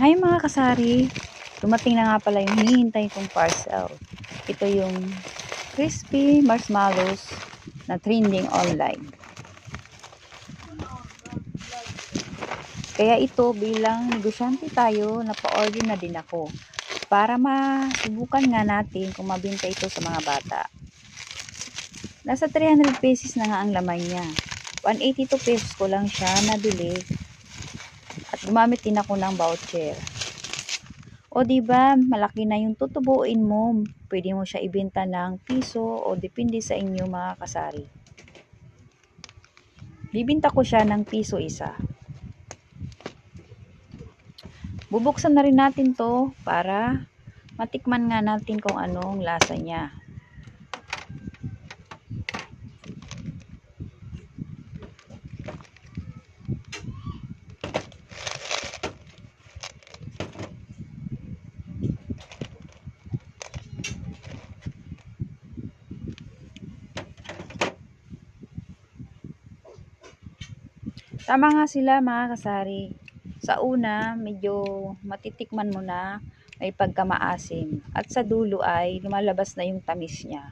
Hi mga kasari! Dumating na nga pala yung hinihintay kong parcel. Ito yung crispy marshmallows na trending online. Kaya ito bilang negosyante tayo, napa-order na din ako. Para masubukan nga natin kung mabenta ito sa mga bata. Nasa 300 pesos na nga ang laman niya. 182 pesos ko lang siya nabili. At gumamit din ako ng voucher. O diba, malaki na yung tutubuin mo. Pwede mo siya ibenta ng piso o depende sa inyo mga kasari. Bibinta ko siya ng piso isa. Bubuksan na rin natin to para matikman nga natin kung anong lasa niya. Tama nga sila mga kasari. Sa una, medyo matitikman mo na may pagkamaasim. At sa dulo ay lumalabas na yung tamis niya.